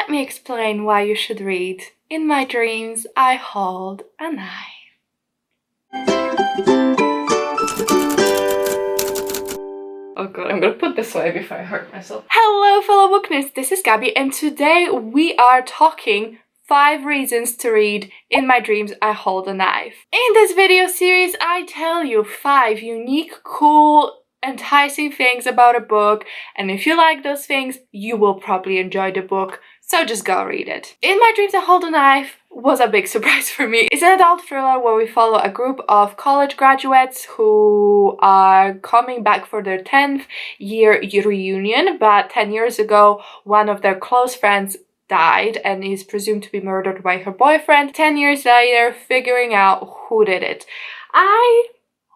Let me explain why you should read In My Dreams I Hold a Knife. Oh god, I'm gonna put this away before I hurt myself. Hello fellow book nerds, this is Gabby and today we are talking 5 reasons to read In My Dreams I Hold a Knife. In this video series I tell you 5 unique, cool, enticing things about a book, and if you like those things you will probably enjoy the book, so just go read it. In My Dreams I Hold a Knife was a big surprise for me. It's an adult thriller where we follow a group of college graduates who are coming back for their 10th year reunion, but 10 years ago one of their close friends died and is presumed to be murdered by her boyfriend. 10 years later, figuring out who did it. I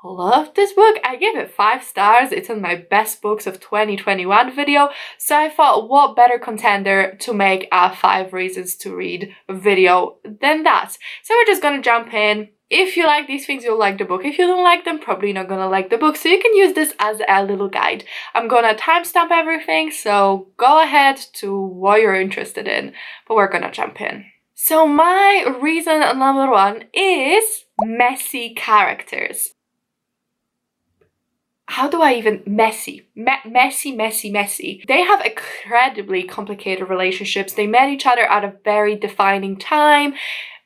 love this book. I gave it 5 stars. It's in my best books of 2021 video, so I thought what better contender to make a 5 reasons to read video than that. So we're just gonna jump in. If you like these things, you'll like the book. If you don't like them, probably not gonna like the book, so you can use this as a little guide. I'm gonna timestamp everything, so go ahead to what you're interested in, but we're gonna jump in. So my reason number 1 is messy characters. How do I even messy? Messy. They have incredibly complicated relationships. They met each other at a very defining time.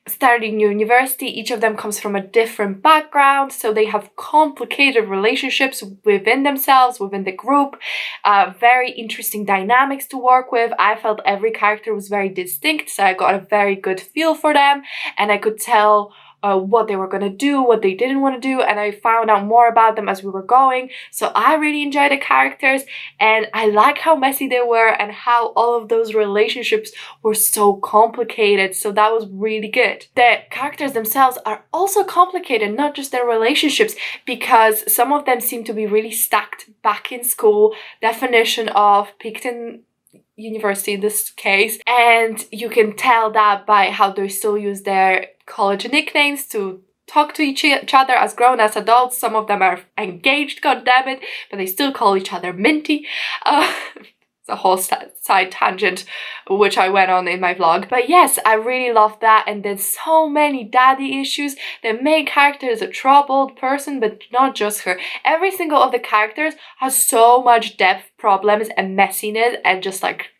Starting university, each of them comes from a different background, so they have complicated relationships within themselves, within the group. Very interesting dynamics to work with. I felt every character was very distinct, so I got a very good feel for them, and I could tell what they were gonna do, what they didn't want to do, and I found out more about them as we were going. So I really enjoyed the characters, and I like how messy they were and how all of those relationships were so complicated, so that was really good. The characters themselves are also complicated, not just their relationships, because some of them seem to be really stacked back in school, definition of Picton University in this case, and you can tell that by how they still use their college nicknames to talk to each other as grown-ass adults. Some of them are engaged, goddammit, but they still call each other Minty. It's a whole side tangent which I went on in my vlog. But yes, I really love that, and there's so many daddy issues. The main character is a troubled person, but not just her. Every single of the characters has so much depth, problems, and messiness, and just like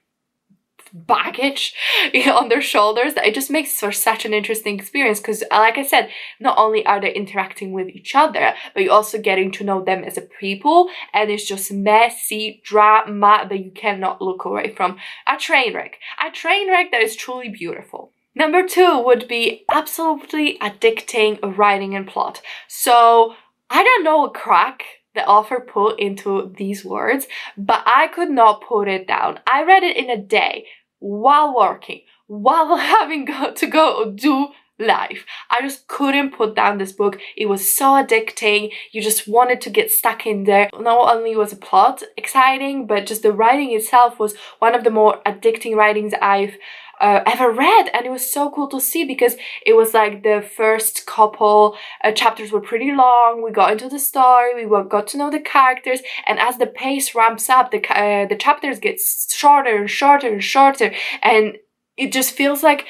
baggage on their shoulders that it just makes for such an interesting experience, because like I said, not only are they interacting with each other, but you're also getting to know them as a people, and it's just messy drama that you cannot look away from. A train wreck that is truly beautiful. Number 2 would be absolutely addicting writing and plot. So I don't know what crack the author put into these words, but I could not put it down. I read it in a day while working, while having to go do life. I just couldn't put down this book. It was so addicting. You just wanted to get stuck in there. Not only was the plot exciting, but just the writing itself was one of the more addicting writings I've ever read, and it was so cool to see, because it was like the first couple chapters were pretty long. We got into the story, we got to know the characters, and as the pace ramps up, the chapters get shorter and shorter and shorter, and it just feels like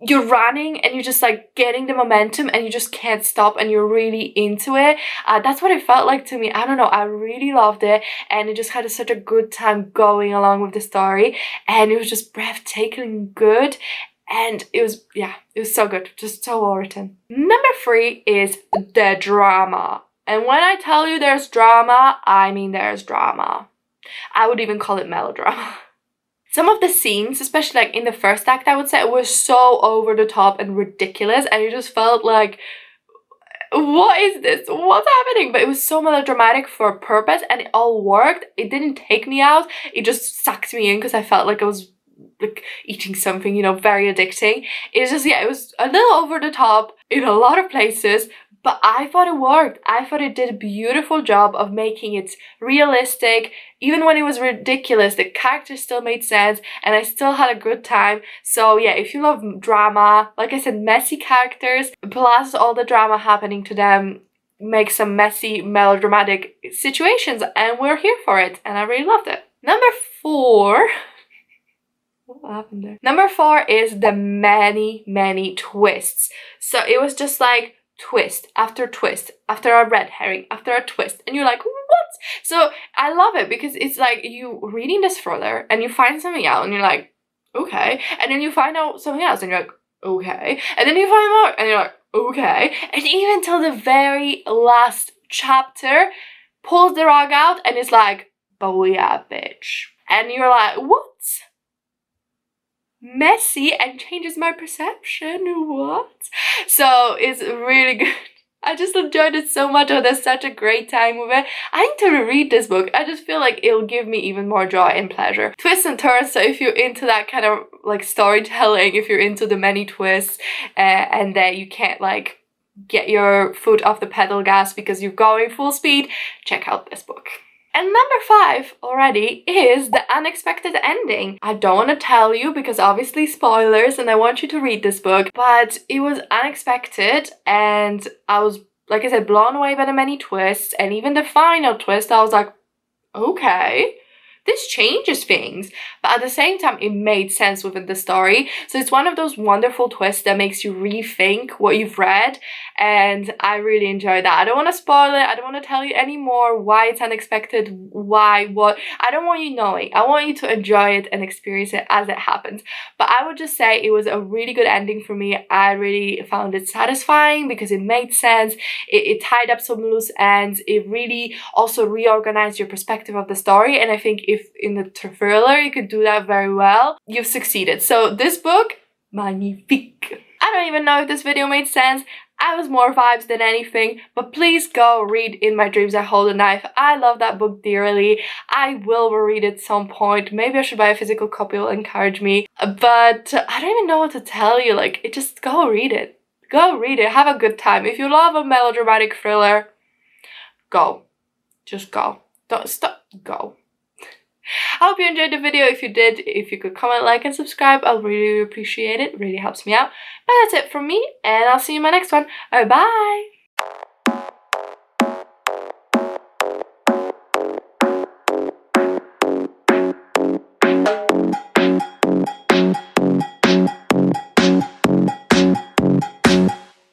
you're running and you're just like getting the momentum and you just can't stop and you're really into it. That's what it felt like to me. I don't know, I really loved it, and it just had such a good time going along with the story, and it was just breathtakingly good, and it was so good, just so well written. Number 3 is the drama, and when I tell you there's drama, I mean there's drama. I would even call it melodrama. Some of the scenes, especially like in the first act, I would say, were so over the top and ridiculous, and it just felt like, what is this? What's happening? But it was so melodramatic for a purpose, and it all worked. It didn't take me out. It just sucked me in, because I felt like I was like eating something, you know, very addicting. It was just, it was a little over the top in a lot of places, but I thought it worked. I thought it did a beautiful job of making it realistic. Even when it was ridiculous, the characters still made sense, and I still had a good time. So yeah, if you love drama, like I said, messy characters, plus all the drama happening to them, make some messy, melodramatic situations, and we're here for it, and I really loved it. Number 4 What happened there? Number 4 is the many twists. So it was just like twist after a red herring after a twist, and you're like, what? So I love it because it's like you reading this thriller and you find something out and you're like, okay, and then you find out something else and you're like, okay, and then you find more and you're like, okay, and even till the very last chapter pulls the rug out and it's like, booyah, bitch, and you're like, what? Messy and changes my perception. What? So it's really good. I just enjoyed it so much. Oh, there's such a great time with it. I need to reread this book. I just feel like it'll give me even more joy and pleasure. Twists and turns, so if you're into that kind of like storytelling, if you're into the many twists and that you can't like get your foot off the pedal gas because you're going full speed, check out this book. And number 5 already is the unexpected ending. I don't want to tell you because obviously spoilers and I want you to read this book, but it was unexpected and I was, like I said, blown away by the many twists, and even the final twist, I was like, okay, this changes things, but at the same time it made sense within the story. So it's one of those wonderful twists that makes you rethink what you've read, and I really enjoyed that. I don't want to spoil it. I don't want to tell you anymore why it's unexpected, why, what. I don't want you knowing. I want you to enjoy it and experience it as it happens. But I would just say it was a really good ending for me. I really found it satisfying because it made sense. It tied up some loose ends. It really also reorganized your perspective of the story, and I think if in the thriller you could do that very well, you've succeeded. So this book, magnifique. I don't even know if this video made sense. I was more vibes than anything, but please go read In My Dreams I Hold a Knife. I love that book dearly. I will reread it at some point. Maybe I should buy a physical copy, will encourage me. But I don't even know what to tell you. Like, just go read it. Go read it. Have a good time. If you love a melodramatic thriller, go. Just go. Don't stop. Go. I hope you enjoyed the video. If you did, if you could comment, like, and subscribe, I'll really appreciate it. It really helps me out. But that's it from me, and I'll see you in my next one. Bye.